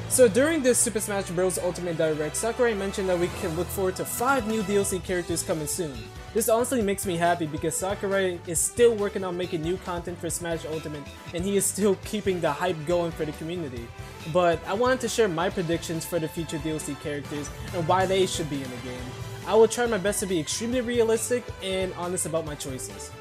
So during this Super Smash Bros. Ultimate Direct, Sakurai mentioned that we can look forward to 5 new DLC characters coming soon. This honestly makes me happy because Sakurai is still working on making new content for Smash Ultimate and he is still keeping the hype going for the community. But I wanted to share my predictions for the future DLC characters and why they should be in the game. I will try my best to be extremely realistic and honest about my choices.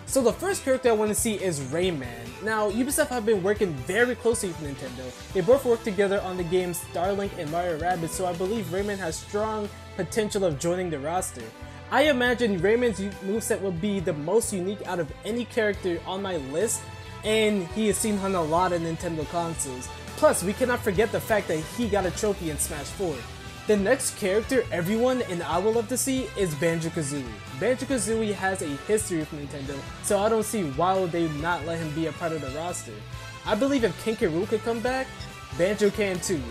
So the first character I want to see is Rayman. Now, Ubisoft have been working very closely with Nintendo. They both worked together on the games Starlink and Mario Rabbids, so I believe Rayman has strong potential of joining the roster. I imagine Rayman's moveset will be the most unique out of any character on my list, and he is seen on a lot of Nintendo consoles. Plus, we cannot forget the fact that he got a trophy in Smash 4. The next character everyone and I will love to see is Banjo-Kazooie. Banjo-Kazooie has a history with Nintendo, so I don't see why would they not let him be a part of the roster. I believe if King K. Rool could come back, Banjo can too.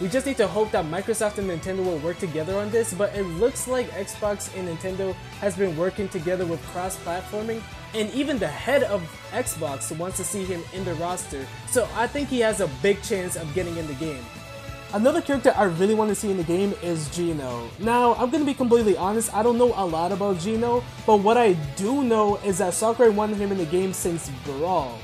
We just need to hope that Microsoft and Nintendo will work together on this, but it looks like Xbox and Nintendo has been working together with cross-platforming, and even the head of Xbox wants to see him in the roster, so I think he has a big chance of getting in the game. Another character I really want to see in the game is Gino. Now, I'm gonna be completely honest, I don't know a lot about Gino, but what I do know is that Sakurai wanted him in the game since Brawl.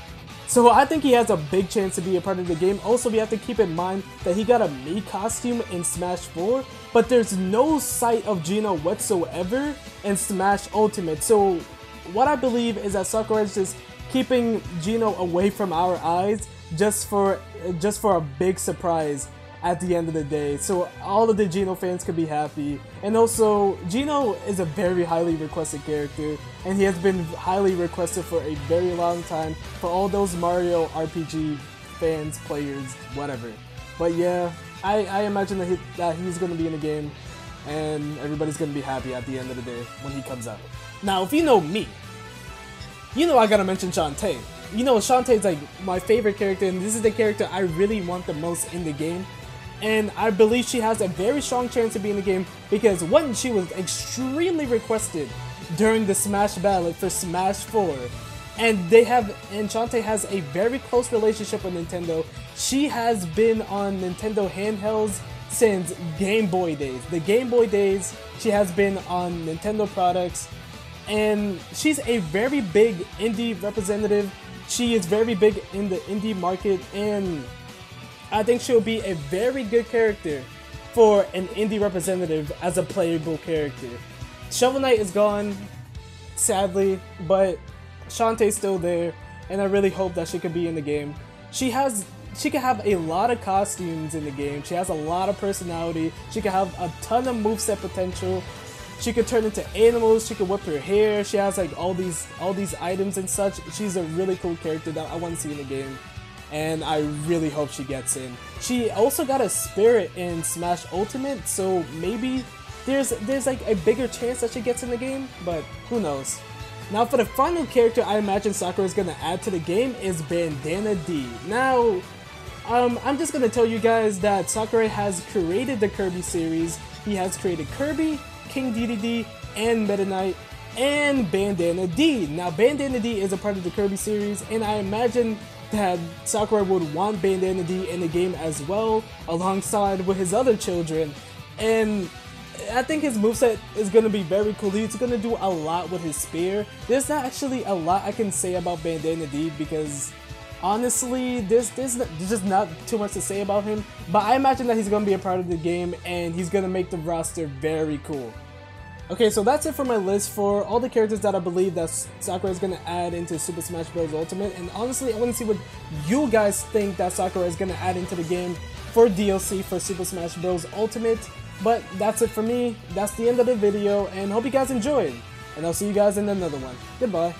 So I think he has a big chance to be a part of the game. Also, we have to keep in mind that he got a Mii costume in Smash 4, but there's no sight of Gino whatsoever in Smash Ultimate. So what I believe is that Sakurai is just keeping Gino away from our eyes just for a big surprise at the end of the day, so all of the Gino fans could be happy. And also, Gino is a very highly requested character, and he has been highly requested for a very long time for all those Mario RPG fans, players, whatever. But yeah, I imagine that he's going to be in the game, and everybody's going to be happy at the end of the day when he comes out. Now, if you know me, you know I gotta mention Shantae. You know, Shantae is like my favorite character, and this is the character I really want the most in the game. And I believe she has a very strong chance to be in the game because one, she was extremely requested during the Smash Ballot for Smash 4. And Shantae has a very close relationship with Nintendo. She has been on Nintendo handhelds since Game Boy days. The Game Boy days, she has been on Nintendo products. And she's a very big indie representative. She is very big in the indie market, and I think she'll be a very good character for an indie representative as a playable character. Shovel Knight is gone, sadly, but Shantae's still there, and I really hope that she could be in the game. She can have a lot of costumes in the game. She has a lot of personality. She can have a ton of moveset potential. She could turn into animals. She could whip her hair. She has like all these items and such. She's a really cool character that I want to see in the game, and I really hope she gets in. She also got a spirit in Smash Ultimate, so maybe there's like a bigger chance that she gets in the game, but who knows. Now for the final character I imagine Sakurai is gonna add to the game is Bandanad. Now, I'm just gonna tell you guys that Sakurai has created the Kirby series. He has created Kirby, King Dedede, and Meta Knight, and Bandanad. Now Bandanad is a part of the Kirby series, and I imagine that Sakurai would want Bandanad in the game as well, alongside with his other children. And I think his moveset is going to be very cool. He's going to do a lot with his spear. There's not actually a lot I can say about Bandanad because honestly, there's just not too much to say about him. But I imagine that he's going to be a part of the game and he's going to make the roster very cool. Okay, so that's it for my list for all the characters that I believe that Sakurai is going to add into Super Smash Bros. Ultimate. And honestly, I want to see what you guys think that Sakurai is going to add into the game for DLC for Super Smash Bros. Ultimate. But that's it for me. That's the end of the video, and hope you guys enjoyed. And I'll see you guys in another one. Goodbye.